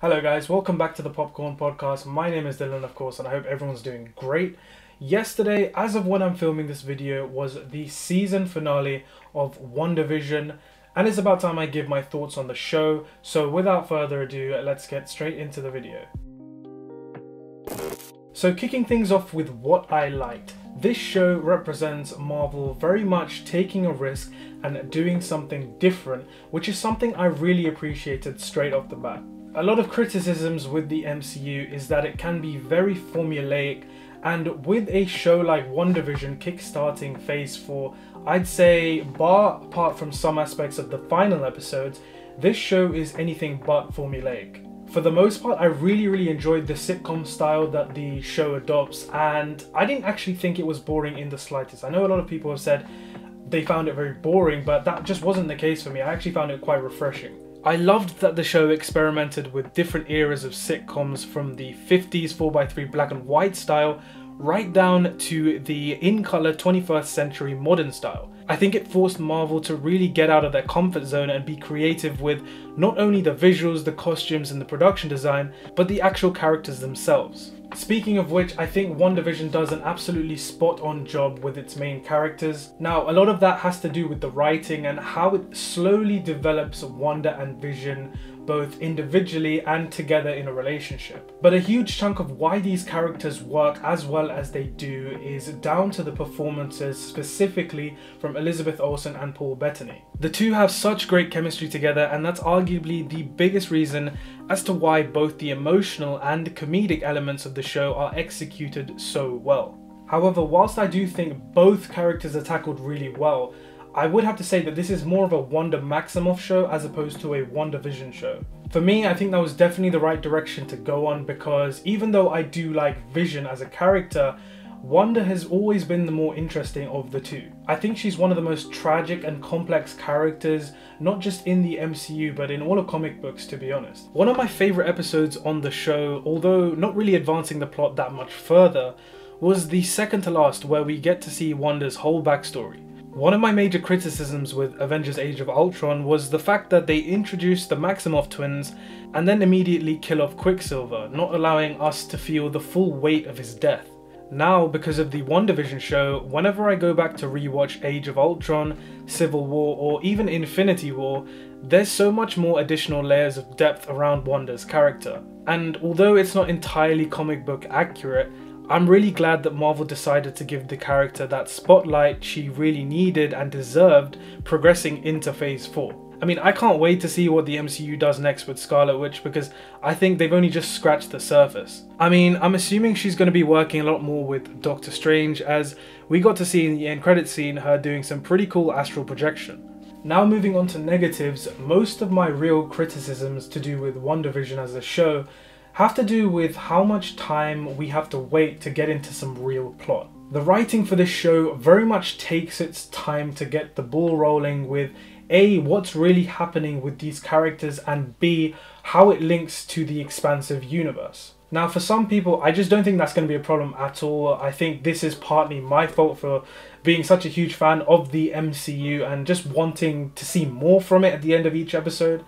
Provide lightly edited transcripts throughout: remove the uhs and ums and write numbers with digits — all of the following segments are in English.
Hello guys, welcome back to the Popcorn Podcast. My name is Dylan, of course, and I hope everyone's doing great. Yesterday, as of when I'm filming this video, was the season finale of WandaVision, and it's about time I give my thoughts on the show. So without further ado, let's get straight into the video. So kicking things off with what I liked. This show represents Marvel very much taking a risk and doing something different, which is something I really appreciated straight off the bat. A lot of criticisms with the MCU is that it can be very formulaic, and with a show like WandaVision kickstarting Phase 4, I'd say, apart from some aspects of the final episodes, this show is anything but formulaic. For the most part, I really enjoyed the sitcom style that the show adopts, and I didn't actually think it was boring in the slightest. I know a lot of people have said they found it very boring, but that just wasn't the case for me. I actually found it quite refreshing. I loved that the show experimented with different eras of sitcoms, from the 50s 4x3 black and white style right down to the in-color 21st century modern style. I think it forced Marvel to really get out of their comfort zone and be creative with not only the visuals, the costumes and the production design, but the actual characters themselves. Speaking of which, I think WandaVision does an absolutely spot-on job with its main characters. Now, a lot of that has to do with the writing and how it slowly develops Wanda and Vision both individually and together in a relationship. But a huge chunk of why these characters work as well as they do is down to the performances, specifically from Elizabeth Olsen and Paul Bettany. The two have such great chemistry together, and that's arguably the biggest reason as to why both the emotional and comedic elements of the show are executed so well. However, whilst I do think both characters are tackled really well, I would have to say that this is more of a Wanda Maximoff show as opposed to a WandaVision show. For me, I think that was definitely the right direction to go on, because even though I do like Vision as a character, Wanda has always been the more interesting of the two. I think she's one of the most tragic and complex characters, not just in the MCU, but in all of comic books, to be honest. One of my favourite episodes on the show, although not really advancing the plot that much further, was the second to last, where we get to see Wanda's whole backstory. One of my major criticisms with Avengers Age of Ultron was the fact that they introduced the Maximoff twins and then immediately kill off Quicksilver, not allowing us to feel the full weight of his death. Now, because of the WandaVision show, whenever I go back to rewatch Age of Ultron, Civil War, or even Infinity War, there's so much more additional layers of depth around Wanda's character. And although it's not entirely comic book accurate, I'm really glad that Marvel decided to give the character that spotlight she really needed and deserved progressing into Phase 4. I mean, I can't wait to see what the MCU does next with Scarlet Witch, because I think they've only just scratched the surface. I mean, I'm assuming she's going to be working a lot more with Doctor Strange, as we got to see in the end credits scene her doing some pretty cool astral projection. Now moving on to negatives, most of my real criticisms to do with WandaVision as a show have to do with how much time we have to wait to get into some real plot. The writing for this show very much takes its time to get the ball rolling with A, what's really happening with these characters, and B, how it links to the expansive universe. Now, for some people, I just don't think that's going to be a problem at all. I think this is partly my fault for being such a huge fan of the MCU and just wanting to see more from it at the end of each episode.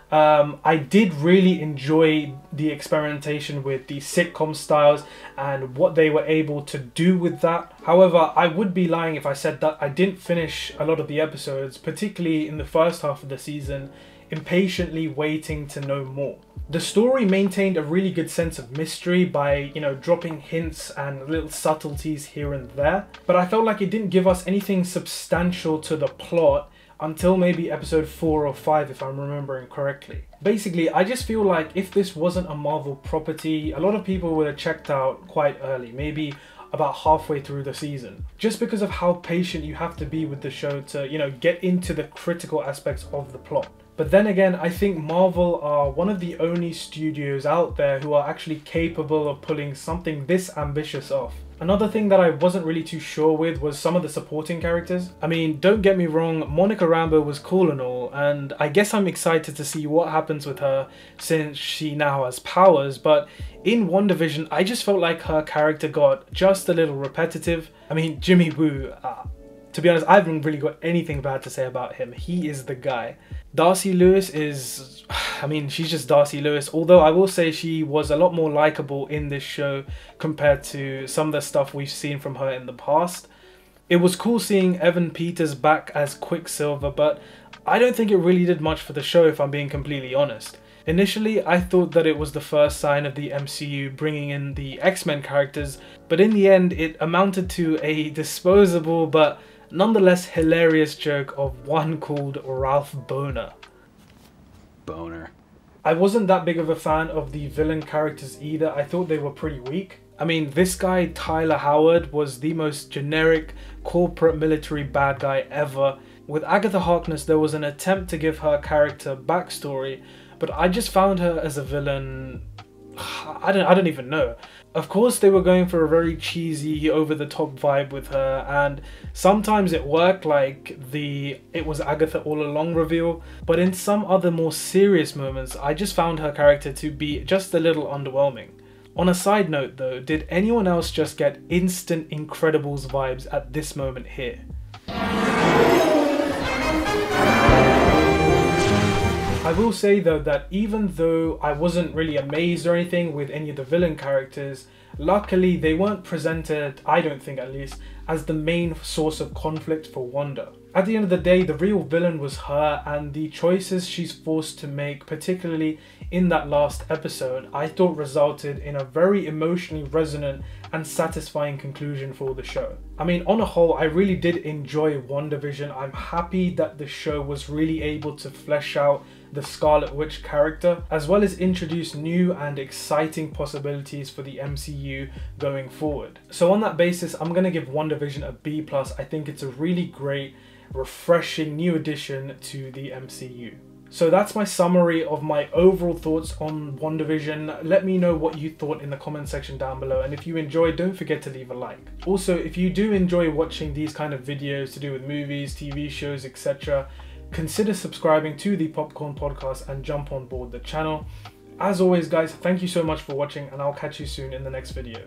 I did really enjoy the experimentation with the sitcom styles and what they were able to do with that. However, I would be lying if I said that I didn't finish a lot of the episodes, particularly in the first half of the season, impatiently waiting to know more. The story maintained a really good sense of mystery by, dropping hints and little subtleties here and there, but I felt like it didn't give us anything substantial to the plot until maybe episode 4 or 5, if I'm remembering correctly. Basically, I just feel like if this wasn't a Marvel property, a lot of people would have checked out quite early, maybe about halfway through the season, just because of how patient you have to be with the show to, get into the critical aspects of the plot. But then again, I think Marvel are one of the only studios out there who are actually capable of pulling something this ambitious off. Another thing that I wasn't really too sure with was some of the supporting characters. I mean, don't get me wrong, Monica Rambeau was cool and all, and I guess I'm excited to see what happens with her since she now has powers, but in WandaVision, I just felt like her character got just a little repetitive. I mean, Jimmy Woo, to be honest, I haven't really got anything bad to say about him. He is the guy. Darcy Lewis is, I mean, she's just Darcy Lewis, although I will say she was a lot more likable in this show compared to some of the stuff we've seen from her in the past. It was cool seeing Evan Peters back as Quicksilver, but I don't think it really did much for the show if I'm being completely honest. Initially, I thought that it was the first sign of the MCU bringing in the X-Men characters, but in the end it amounted to a disposable but nonetheless hilarious joke of one called Ralph Boner. Boner. I wasn't that big of a fan of the villain characters either. I thought they were pretty weak. I mean, this guy Tyler Howard was the most generic corporate military bad guy ever. With Agatha Harkness there was an attempt to give her character backstory, but I just found her as a villain, I don't even know. Of course they were going for a very cheesy, over-the-top vibe with her, and sometimes it worked, like the "it was Agatha all along" reveal, but in some other more serious moments I just found her character to be just a little underwhelming. On a side note though, did anyone else just get instant Incredibles vibes at this moment here? I will say though that even though I wasn't really amazed or anything with any of the villain characters, luckily they weren't presented, I don't think at least, as the main source of conflict for Wanda. At the end of the day, the real villain was her, and the choices she's forced to make, particularly in that last episode, I thought resulted in a very emotionally resonant and satisfying conclusion for the show. I mean, on a whole, I really did enjoy WandaVision. I'm happy that the show was really able to flesh out the Scarlet Witch character, as well as introduce new and exciting possibilities for the MCU going forward. So on that basis, I'm going to give WandaVision a B+. I think it's a really great, refreshing new addition to the MCU. So that's my summary of my overall thoughts on WandaVision. Let me know what you thought in the comment section down below, and if you enjoyed, don't forget to leave a like. Also, if you do enjoy watching these kind of videos to do with movies, TV shows, etc., consider subscribing to the Popcorn Podcast and jump on board the channel. As always guys, thank you so much for watching, and I'll catch you soon in the next video.